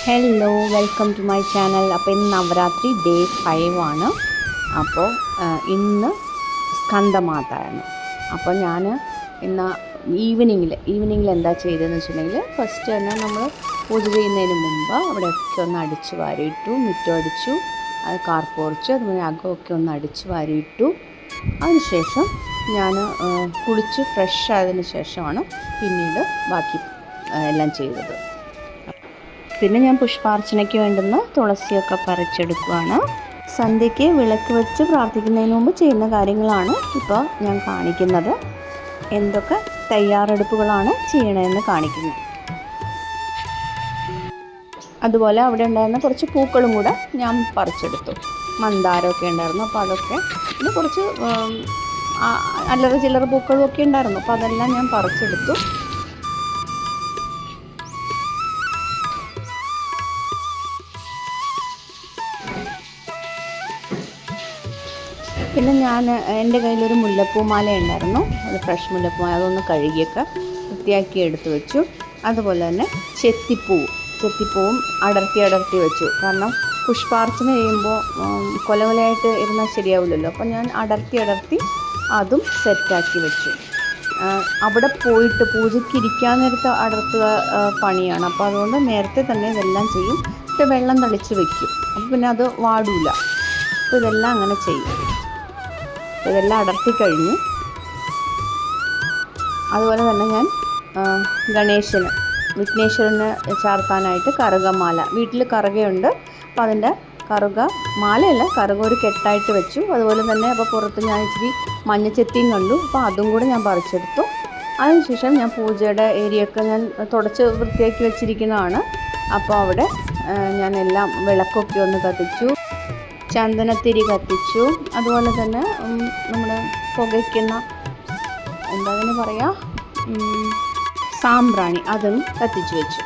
Hello, welcome to my channel. അപ്പോൾ ഇന്ന് Navaratri day 5 ആണ്. അപ്പോൾ ഇന്ന് സ്കന്ദമാതയാണ്. അപ്പോൾ ഞാൻ ഇന്ന് ഈവനിങ്ങിൽ എന്താ ചെയ്തതെന്ന് വെച്ചിട്ടുണ്ടെങ്കിൽ, ഫസ്റ്റ് തന്നെ നമ്മൾ പൂജ ചെയ്യുന്നതിന് മുമ്പ് അവിടെയൊക്കെ ഒന്ന് അടിച്ച് വാരിയിട്ടു, മുറ്റം അടിച്ചു, അത് കാർപ്പോർച്ച്, അതുപോലെ അകമൊക്കെ ഒന്ന് അടിച്ച് വാരിയിട്ടു. അതിനുശേഷം ഞാൻ കുളിച്ച് ഫ്രഷ് ആയതിനു ശേഷമാണ് പിന്നീട് ബാക്കി എല്ലാം ചെയ്തത്. പിന്നെ ഞാൻ പുഷ്പാർച്ചനയ്ക്ക് വേണ്ടുന്ന തുളസിയൊക്കെ പറിച്ചെടുക്കുകയാണ്. സന്ധ്യയ്ക്ക് വിളക്ക് വെച്ച് പ്രാർത്ഥിക്കുന്നതിന് മുമ്പ് ചെയ്യുന്ന കാര്യങ്ങളാണ് ഇപ്പോൾ ഞാൻ കാണിക്കുന്നത്. എന്തൊക്കെ തയ്യാറെടുപ്പുകളാണ് ചെയ്യണമെന്ന് കാണിക്കുന്നത്. അതുപോലെ അവിടെ ഉണ്ടായിരുന്ന കുറച്ച് പൂക്കളും കൂടെ ഞാൻ പറിച്ചെടുത്തു. മന്ദാരമൊക്കെ ഉണ്ടായിരുന്നു, അപ്പോൾ അതൊക്കെ, പിന്നെ കുറച്ച് അല്ലറ ചില്ലറ പൂക്കളും ഒക്കെ ഉണ്ടായിരുന്നു, അപ്പോൾ അതെല്ലാം ഞാൻ പറിച്ചെടുത്തു. പിന്നെ എൻ്റെ കയ്യിലൊരു മുല്ലപ്പൂമാല ഉണ്ടായിരുന്നു, അത് ഫ്രഷ് മുല്ലപ്പൂമാല, അതൊന്ന് കഴുകിയൊക്കെ വൃത്തിയാക്കി എടുത്ത് വെച്ചു. അതുപോലെ തന്നെ ചെത്തിപ്പൂവും അടർത്തി വെച്ചു. കാരണം പുഷ്പാർച്ചന ചെയ്യുമ്പോൾ കൊലകൊലയായിട്ട് ഇരുന്നാൽ ശരിയാവില്ലല്ലോ, അപ്പോൾ ഞാൻ അടർത്തി അതും സെറ്റാക്കി വെച്ചു. അവിടെ പോയിട്ട് പൂജയ്ക്ക് ഇരിക്കാൻ നേരത്തെ അടർത്തുക പണിയാണ്, അപ്പോൾ അതുകൊണ്ട് നേരത്തെ തന്നെ ഇതെല്ലാം ചെയ്യും. പക്ഷേ വെള്ളം തളിച്ച് വെക്കും, അപ്പോൾ പിന്നെ അത് വാടൂല. അപ്പോൾ ഇതെല്ലാം അങ്ങനെ ചെയ്യും. ഇതെല്ലാം അടർത്തി കഴിഞ്ഞു. വിഘ്നേശ്വരന് ചാർത്താനായിട്ട് കറുകമാല, വീട്ടിൽ കറുകയുണ്ട്, അപ്പോൾ അതിൻ്റെ കറുക ഒരു കെട്ടായിട്ട് വെച്ചു. അതുപോലെ തന്നെ അപ്പോൾ പുറത്ത് ഞാൻ ഇച്ചിരി മഞ്ഞച്ചെത്തിയും കണ്ടു, അപ്പോൾ അതും കൂടെ ഞാൻ പറിച്ചെടുത്തു. അതിനുശേഷം ഞാൻ പൂജയുടെ ഏരിയയൊക്കെ ഞാൻ തുടച്ച് വൃത്തിയാക്കി വെച്ചിരിക്കുന്നതാണ്. അപ്പോൾ അവിടെ ഞാൻ എല്ലാം വിളക്കൊക്കെ ഒന്ന് കത്തിച്ചു, ചന്ദനത്തിരി കത്തിച്ചു. അതുപോലെ തന്നെ നമ്മൾ പുകയ്ക്കുന്ന എന്താണെന്ന് പറയുക, സാമ്പ്രാണി, അതും കത്തിച്ചു വെച്ചു.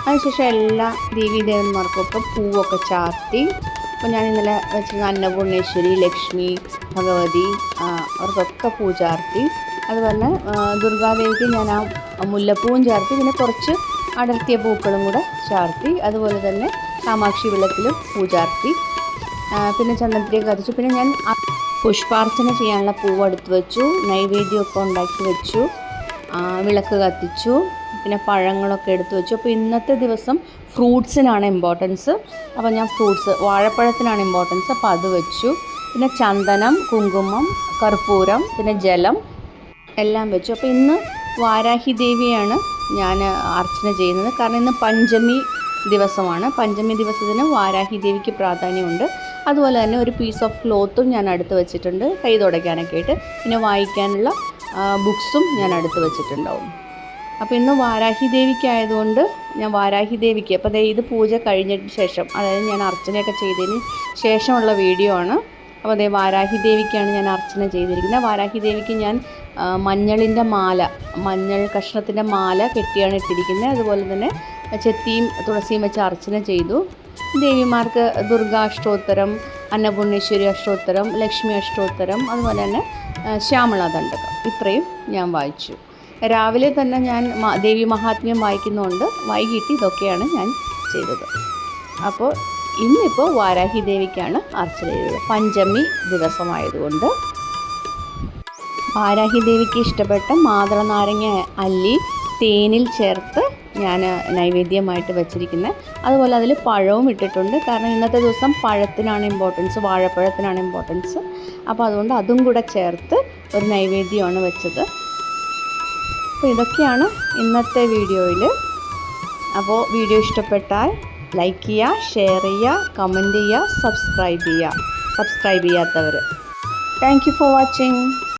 അതിനുശേഷം എല്ലാ ദേവീദേവന്മാർക്കൊക്കെ പൂവൊക്കെ ചാർത്തി. അപ്പോൾ ഞാൻ ഇന്നലെ വെച്ചിരുന്ന അന്നപൂർണേശ്വരി, ലക്ഷ്മി, ഭഗവതി, അവർക്കൊക്കെ പൂ ചാർത്തി. അതുപോലെ ദുർഗാദേവിക്ക് ഞാൻ ആ മുല്ലപ്പൂവും ചാർത്തി, പിന്നെ കുറച്ച് അടർത്തിയ പൂക്കളും കൂടെ ചാർത്തി. അതുപോലെ തന്നെ കാമാക്ഷി വിളക്കിലും പൂ ചാർത്തി. പിന്നെ ചന്ദനത്തിരി കത്തിച്ചു. പിന്നെ ഞാൻ പുഷ്പാർച്ചന ചെയ്യാനുള്ള പൂവ് എടുത്ത് വെച്ചു, നൈവേദ്യമൊക്കെ ഉണ്ടാക്കി വെച്ചു, വിളക്ക് കത്തിച്ചു, പിന്നെ പഴങ്ങളൊക്കെ എടുത്ത് വെച്ചു. അപ്പോൾ ഇന്നത്തെ ദിവസം ഫ്രൂട്ട്സിനാണ് ഇമ്പോർട്ടൻസ്, അപ്പോൾ ഞാൻ വാഴപ്പഴത്തിനാണ് ഇമ്പോർട്ടൻസ്, അപ്പോൾ അത് വെച്ചു. പിന്നെ ചന്ദനം, കുങ്കുമം, കർപ്പൂരം, പിന്നെ ജലം എല്ലാം വെച്ചു. അപ്പോൾ ഇന്ന് വാരാഹി ദേവിയാണ് ഞാൻ അർച്ചന ചെയ്യുന്നത്. കാരണം ഇന്ന് പഞ്ചമി ദിവസമാണ്. പഞ്ചമി ദിവസത്തിന് വാരാഹി ദേവിക്ക് പ്രാധാന്യമുണ്ട്. അതുപോലെ തന്നെ ഒരു പീസ് ഓഫ് ക്ലോത്തും ഞാൻ അടുത്ത് വെച്ചിട്ടുണ്ട്, കൈ തുടയ്ക്കാനൊക്കെ ആയിട്ട്. പിന്നെ വായിക്കാനുള്ള ബുക്സും ഞാൻ അടുത്ത് വെച്ചിട്ടുണ്ടാവും. അപ്പോൾ ഇന്ന് വാരാഹി ദേവിക്കായതുകൊണ്ട് ഞാൻ വാരാഹി ദേവിക്ക്, അപ്പോൾ ഇത് പൂജ കഴിഞ്ഞതിന് ശേഷം, അതായത് ഞാൻ അർച്ചനയൊക്കെ ചെയ്തതിന് ശേഷമുള്ള വീഡിയോ ആണ്. അപ്പോൾ വാരാഹി ദേവിക്കാണ് ഞാൻ അർച്ചന ചെയ്തിരിക്കുന്നത്. വാരാഹി ദേവിക്ക് ഞാൻ മഞ്ഞൾ കഷ്ണത്തിൻ്റെ മാല കെട്ടിയാണ് ഇട്ടിരിക്കുന്നത്. അതുപോലെ തന്നെ ചെത്തിയും തുളസിയും വെച്ച് അർച്ചന ചെയ്തു. ദേവിമാർക്ക് ദുർഗാഷ്ടോത്തരം, അന്നപൂർണേശ്വരി അഷ്ടോത്തരം, ലക്ഷ്മി അഷ്ടോത്തരം, അതുപോലെ തന്നെ ശ്യാമളദണ്ഡകം, ഇത്രയും ഞാൻ വായിച്ചു. രാവിലെ തന്നെ ഞാൻ ദേവി മഹാത്മ്യം വായിക്കുന്നതുകൊണ്ട് വൈകിട്ട് ഇതൊക്കെയാണ് ഞാൻ ചെയ്തത്. അപ്പോൾ ഇന്നിപ്പോൾ വാരാഹി ദേവിക്കാണ് അർച്ചന ചെയ്തത്, പഞ്ചമി ദിവസമായതുകൊണ്ട്. വാരാഹി ദേവിക്ക് ഇഷ്ടപ്പെട്ട മാതളനാരങ്ങ അല്ലി തേനിൽ ചേർത്ത് ഞാൻ നൈവേദ്യമായിട്ട് വെച്ചിരിക്കുന്നത്. അതുപോലെ അതിൽ പഴവും ഇട്ടിട്ടുണ്ട്, കാരണം ഇന്നത്തെ ദിവസം പഴത്തിനാണ് ഇമ്പോർട്ടൻസ്, വാഴപ്പഴത്തിനാണ് ഇമ്പോർട്ടൻസ്. അപ്പോൾ അതുകൊണ്ട് അതും കൂടെ ചേർത്ത് ഒരു നൈവേദ്യമാണ് വെച്ചത്. അപ്പോൾ ഇതൊക്കെയാണ് ഇന്നത്തെ വീഡിയോയിൽ. അപ്പോൾ വീഡിയോ ഇഷ്ടപ്പെട്ടാൽ ലൈക്ക് ചെയ്യുക, ഷെയർ ചെയ്യുക, കമൻറ്റ് ചെയ്യുക, സബ്സ്ക്രൈബ് ചെയ്യാത്തവർ. Thank you for watching.